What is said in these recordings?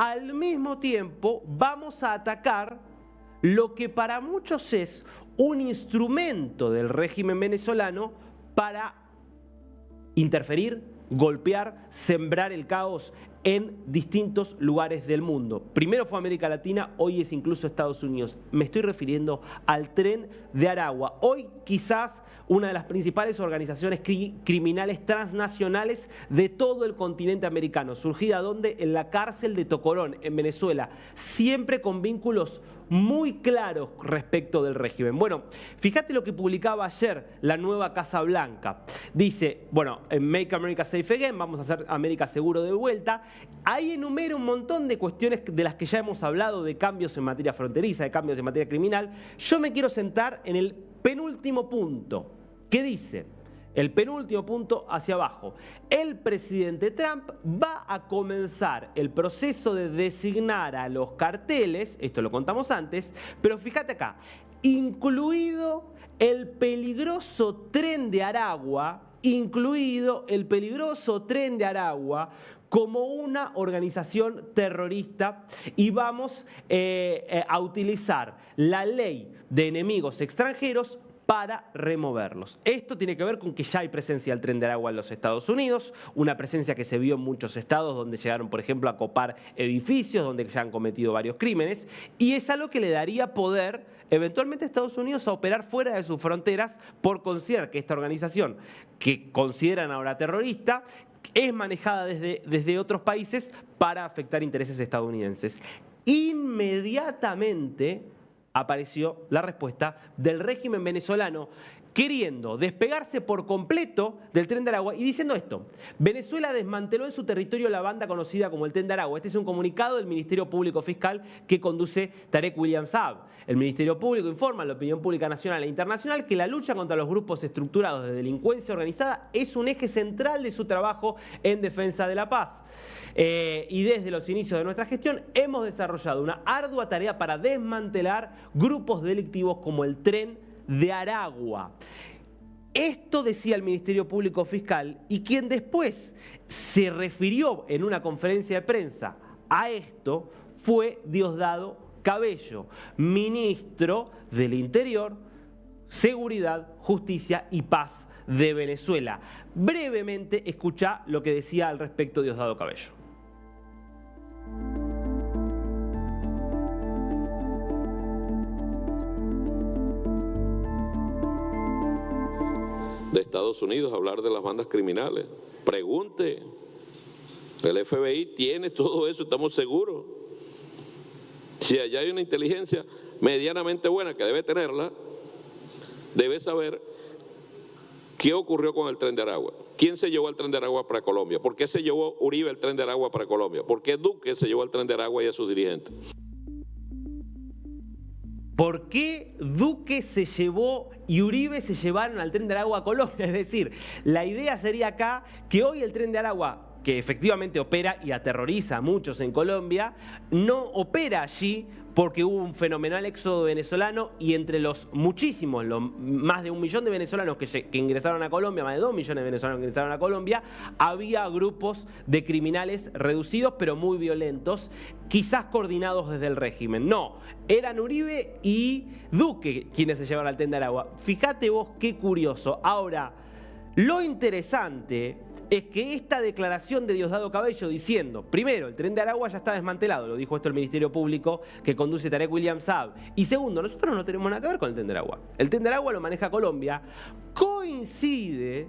al mismo tiempo vamos a atacar lo que para muchos es un instrumento del régimen venezolano para interferir, golpear, sembrar el caos en distintos lugares del mundo. Primero fue América Latina, hoy es incluso Estados Unidos. Me estoy refiriendo al Tren de Aragua. Hoy quizás una de las principales organizaciones criminales transnacionales de todo el continente americano, surgida donde en la cárcel de Tocorón, en Venezuela, siempre con vínculos muy claros respecto del régimen. Bueno, fíjate lo que publicaba ayer la nueva Casa Blanca. Dice, bueno, en Make America Safe Again, vamos a hacer América seguro de vuelta. Ahí enumera un montón de cuestiones de las que ya hemos hablado, de cambios en materia fronteriza, de cambios en materia criminal. Yo me quiero sentar en el penúltimo punto. ¿Qué dice? El penúltimo punto hacia abajo. El presidente Trump va a comenzar el proceso de designar a los carteles, esto lo contamos antes, pero fíjate acá, incluido el peligroso Tren de Aragua, como una organización terrorista, y vamos a utilizar la ley de enemigos extranjeros para removerlos. Esto tiene que ver con que ya hay presencia del Tren de Aragua en los Estados Unidos, una presencia que se vio en muchos estados donde llegaron, por ejemplo, a copar edificios, donde ya han cometido varios crímenes, y es algo que le daría poder eventualmente a Estados Unidos a operar fuera de sus fronteras por considerar que esta organización, que consideran ahora terrorista, es manejada desde otros países para afectar intereses estadounidenses. Inmediatamente apareció la respuesta del régimen venezolano queriendo despegarse por completo del Tren de Aragua y diciendo esto: Venezuela desmanteló en su territorio la banda conocida como el Tren de Aragua. Este es un comunicado del Ministerio Público Fiscal que conduce Tarek William Saab. El Ministerio Público informa a la opinión pública nacional e internacional que la lucha contra los grupos estructurados de delincuencia organizada es un eje central de su trabajo en defensa de la paz. Y desde los inicios de nuestra gestión hemos desarrollado una ardua tarea para desmantelar grupos delictivos como el Tren de Aragua. Esto decía el Ministerio Público Fiscal, y quien después se refirió en una conferencia de prensa a esto fue Diosdado Cabello, ministro del Interior, Seguridad, Justicia y Paz de Venezuela. Brevemente escuchá lo que decía al respecto Diosdado Cabello. De Estados Unidos, hablar de las bandas criminales. Pregunte. El FBI tiene todo eso, estamos seguros. Si allá hay una inteligencia medianamente buena, que debe tenerla, debe saber qué ocurrió con el Tren de Aragua. ¿Quién se llevó el Tren de Aragua para Colombia? ¿Por qué se llevó Uribe el Tren de Aragua para Colombia? ¿Por qué Duque se llevó el Tren de Aragua y a sus dirigentes? ¿Por qué Duque se llevó y Uribe se llevaron al Tren de Aragua a Colombia? Es decir, la idea sería acá que hoy el Tren de Aragua, que efectivamente opera y aterroriza a muchos en Colombia, no opera allí porque hubo un fenomenal éxodo venezolano y entre los muchísimos, más de 1 millón de venezolanos que ingresaron a Colombia, más de 2 millones de venezolanos que ingresaron a Colombia, había grupos de criminales reducidos pero muy violentos, quizás coordinados desde el régimen. No, eran Uribe y Duque quienes se llevaron al Tren de Aragua. Fíjate vos qué curioso. Ahora, lo interesante es que esta declaración de Diosdado Cabello diciendo, primero, el Tren de Aragua ya está desmantelado, lo dijo esto el Ministerio Público que conduce Tarek William Saab, y segundo, nosotros no tenemos nada que ver con el Tren de Aragua. El Tren de Aragua lo maneja Colombia, coincide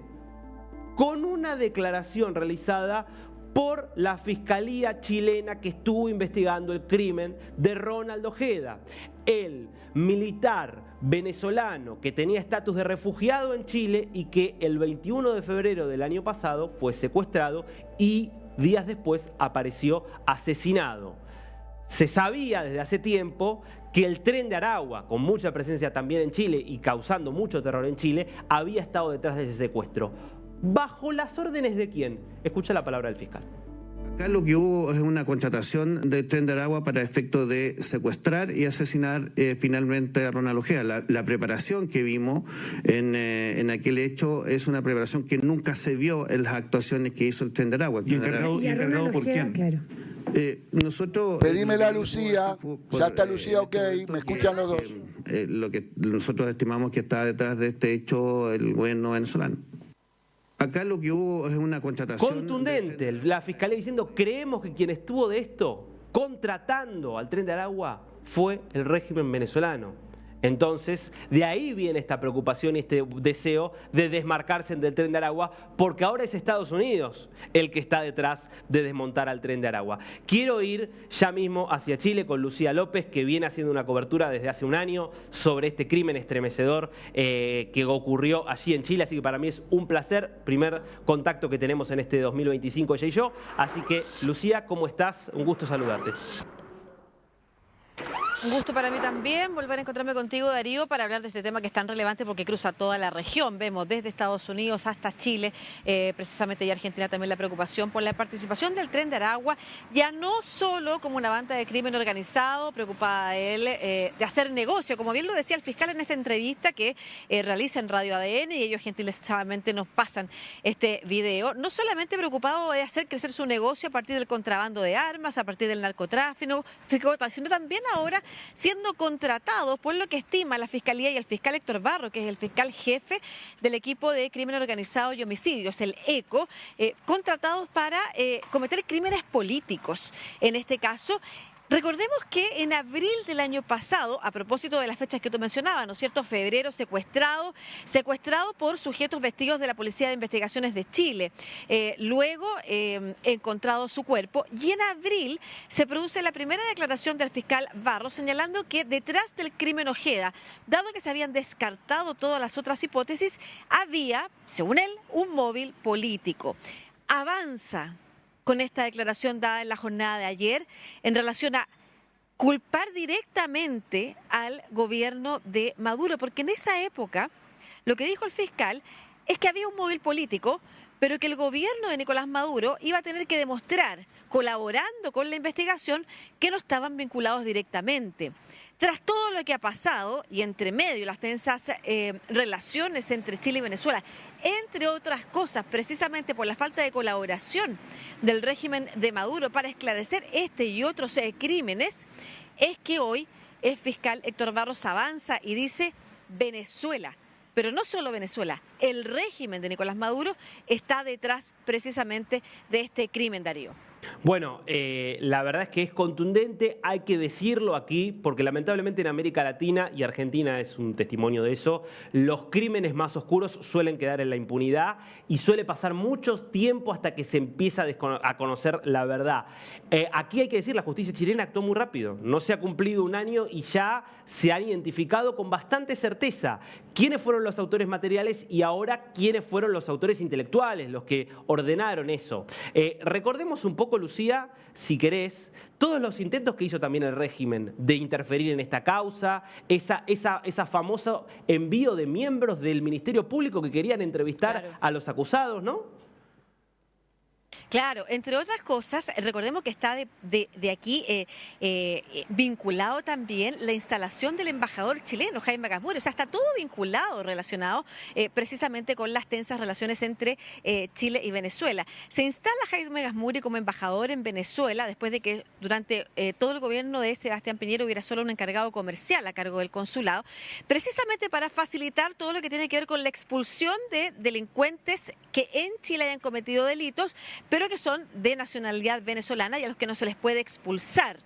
con una declaración realizada por la Fiscalía chilena que estuvo investigando el crimen de Ronald Ojeda, el militar venezolano que tenía estatus de refugiado en Chile y que el 21 de febrero del año pasado fue secuestrado y días después apareció asesinado. Se sabía desde hace tiempo que el Tren de Aragua, con mucha presencia también en Chile y causando mucho terror en Chile, había estado detrás de ese secuestro. ¿Bajo las órdenes de quién? Escucha la palabra del fiscal. Acá lo que hubo es una contratación del Tren de Aragua para efecto de secuestrar y asesinar finalmente a Ronald Ojeda. La preparación que vimos en aquel hecho es una preparación que nunca se vio en las actuaciones que hizo el Tren de Aragua. ¿Y encargado por quién? Claro. Nosotros... Pedímela a Lucía, ya está Lucía, ok, me escuchan los dos. Lo que nosotros estimamos que está detrás de este hecho el gobierno venezolano. Acá lo que hubo es una contratación... Contundente, la Fiscalía diciendo, creemos que quien estuvo de esto, contratando al Tren de Aragua, fue el régimen venezolano. Entonces, de ahí viene esta preocupación y este deseo de desmarcarse del Tren de Aragua, porque ahora es Estados Unidos el que está detrás de desmontar al Tren de Aragua. Quiero ir ya mismo hacia Chile con Lucía López, que viene haciendo una cobertura desde hace un año sobre este crimen estremecedor que ocurrió allí en Chile, así que para mí es un placer, primer contacto que tenemos en este 2025 ella y yo. Así que, Lucía, ¿cómo estás? Un gusto saludarte. Un gusto para mí también volver a encontrarme contigo, Darío, para hablar de este tema que es tan relevante porque cruza toda la región. Vemos desde Estados Unidos hasta Chile, precisamente y Argentina también la preocupación por la participación del Tren de Aragua, ya no solo como una banda de crimen organizado, preocupada de hacer negocio, como bien lo decía el fiscal en esta entrevista que realiza en Radio ADN, y ellos gentilmente nos pasan este video, no solamente preocupado de hacer crecer su negocio a partir del contrabando de armas, a partir del narcotráfico, sino también ahora siendo contratados por lo que estima la Fiscalía y el fiscal Héctor Barro, que es el fiscal jefe del equipo de crimen organizado y homicidios, el ECO, contratados para cometer crímenes políticos. En este caso, recordemos que en abril del año pasado, a propósito de las fechas que tú mencionabas, ¿no es cierto? Febrero, secuestrado por sujetos vestidos de la Policía de Investigaciones de Chile. Luego, encontrado su cuerpo. Y en abril se produce la primera declaración del fiscal Barro señalando que detrás del crimen Ojeda, dado que se habían descartado todas las otras hipótesis, había, según él, un móvil político. Avanza con esta declaración dada en la jornada de ayer en relación a culpar directamente al gobierno de Maduro, porque en esa época lo que dijo el fiscal es que había un móvil político, pero que el gobierno de Nicolás Maduro iba a tener que demostrar, colaborando con la investigación, que no estaban vinculados directamente. Tras todo lo que ha pasado y entre medio las tensas relaciones entre Chile y Venezuela, entre otras cosas, precisamente por la falta de colaboración del régimen de Maduro para esclarecer este y otros crímenes, es que hoy el fiscal Héctor Barros avanza y dice Venezuela. Pero no solo Venezuela, el régimen de Nicolás Maduro está detrás precisamente de este crimen, Darío. Bueno, la verdad es que es contundente, hay que decirlo aquí, porque lamentablemente en América Latina, y Argentina es un testimonio de eso, los crímenes más oscuros suelen quedar en la impunidad y suele pasar mucho tiempo hasta que se empieza a conocer la verdad. Aquí hay que decir, la justicia chilena actuó muy rápido, no se ha cumplido un año y ya se han identificado con bastante certeza quiénes fueron los autores materiales y ahora quiénes fueron los autores intelectuales, los que ordenaron eso. Recordemos un poco, Lucía, si querés, todos los intentos que hizo también el régimen de interferir en esta causa, esa famoso envío de miembros del Ministerio Público que querían entrevistar a los acusados, ¿no? Claro, entre otras cosas, recordemos que está de aquí vinculado también la instalación del embajador chileno, Jaime Gasmuri. O sea, está todo vinculado, relacionado precisamente con las tensas relaciones entre Chile y Venezuela. Se instala Jaime Gasmuri como embajador en Venezuela después de que durante todo el gobierno de Sebastián Piñera hubiera solo un encargado comercial a cargo del consulado, precisamente para facilitar todo lo que tiene que ver con la expulsión de delincuentes que en Chile hayan cometido delitos, pero que son de nacionalidad venezolana y a los que no se les puede expulsar.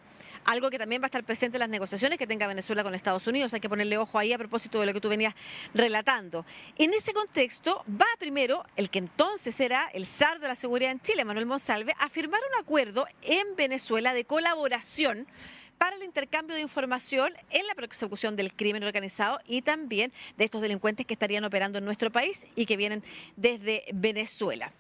Algo que también va a estar presente en las negociaciones que tenga Venezuela con Estados Unidos. Hay que ponerle ojo ahí a propósito de lo que tú venías relatando. En ese contexto va primero el que entonces era el zar de la seguridad en Chile, Manuel Monsalve, a firmar un acuerdo en Venezuela de colaboración para el intercambio de información en la persecución del crimen organizado y también de estos delincuentes que estarían operando en nuestro país y que vienen desde Venezuela.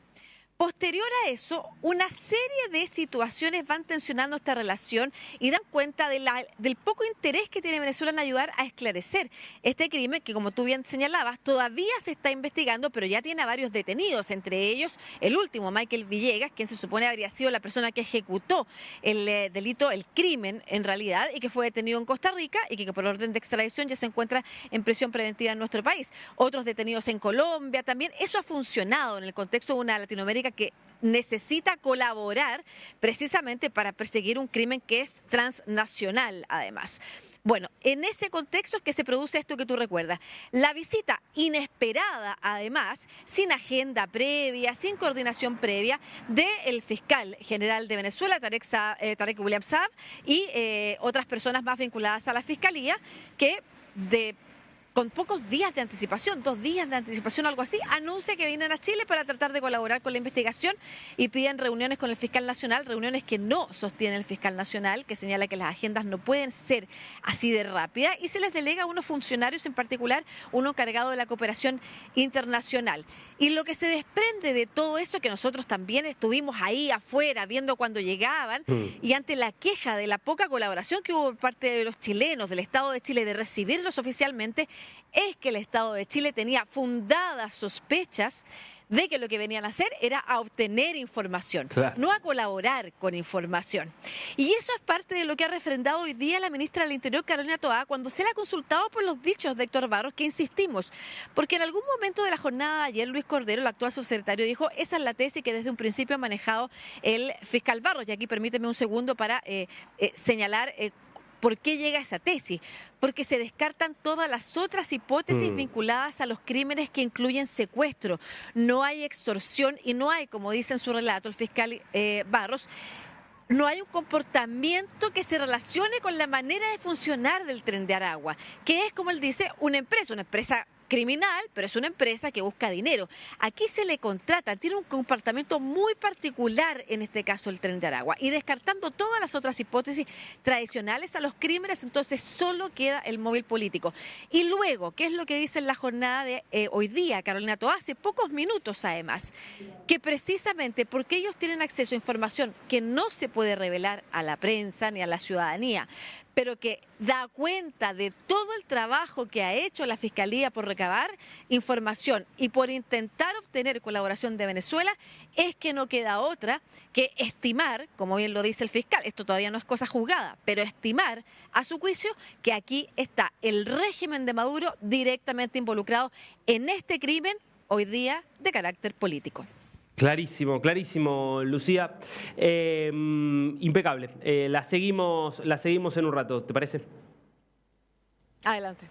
Posterior a eso, una serie de situaciones van tensionando esta relación y dan cuenta del poco interés que tiene Venezuela en ayudar a esclarecer este crimen que, como tú bien señalabas, todavía se está investigando, pero ya tiene a varios detenidos, entre ellos el último, Michael Villegas, quien se supone habría sido la persona que ejecutó el delito, el crimen en realidad, y que fue detenido en Costa Rica y que por orden de extradición ya se encuentra en prisión preventiva en nuestro país. Otros detenidos en Colombia también. Eso ha funcionado en el contexto de una Latinoamérica que necesita colaborar precisamente para perseguir un crimen que es transnacional, además. Bueno, en ese contexto es que se produce esto que tú recuerdas. La visita inesperada, además, sin agenda previa, sin coordinación previa, del fiscal general de Venezuela, Tarek William Saab, y otras personas más vinculadas a la fiscalía, que con pocos días de anticipación, 2 días de anticipación, algo así, anuncia que vienen a Chile para tratar de colaborar con la investigación y piden reuniones con el fiscal nacional, reuniones que no sostiene el fiscal nacional, que señala que las agendas no pueden ser así de rápidas, y se les delega a unos funcionarios, en particular uno encargado de la cooperación internacional. Y lo que se desprende de todo eso, que nosotros también estuvimos ahí afuera viendo cuando llegaban, y ante la queja de la poca colaboración que hubo por parte de los chilenos, del Estado de Chile, de recibirlos oficialmente, es que el Estado de Chile tenía fundadas sospechas de que lo que venían a hacer era a obtener información, no a colaborar con información. Y eso es parte de lo que ha refrendado hoy día la ministra del Interior, Carolina Toá, cuando se le ha consultado por los dichos de Héctor Barros, que insistimos, porque en algún momento de la jornada de ayer Luis Cordero, el actual subsecretario, dijo, esa es la tesis que desde un principio ha manejado el fiscal Barros. Y aquí permíteme un segundo para señalar ¿por qué llega esa tesis? Porque se descartan todas las otras hipótesis vinculadas a los crímenes que incluyen secuestro. No hay extorsión y no hay, como dice en su relato el fiscal Barros, no hay un comportamiento que se relacione con la manera de funcionar del Tren de Aragua, que es, como él dice, una empresa criminal, pero es una empresa que busca dinero. Aquí se le contrata, tiene un comportamiento muy particular, en este caso el Tren de Aragua, y descartando todas las otras hipótesis tradicionales a los crímenes, entonces solo queda el móvil político. Y luego, ¿qué es lo que dice en la jornada de hoy día Carolina Toá, hace pocos minutos además? Que precisamente porque ellos tienen acceso a información que no se puede revelar a la prensa ni a la ciudadanía, pero que da cuenta de todo el trabajo que ha hecho la Fiscalía por recabar información y por intentar obtener colaboración de Venezuela, es que no queda otra que estimar, como bien lo dice el fiscal, esto todavía no es cosa juzgada, pero estimar a su juicio que aquí está el régimen de Maduro directamente involucrado en este crimen hoy día de carácter político. Clarísimo, clarísimo, Lucía. Impecable. La seguimos en un rato, ¿te parece? Adelante.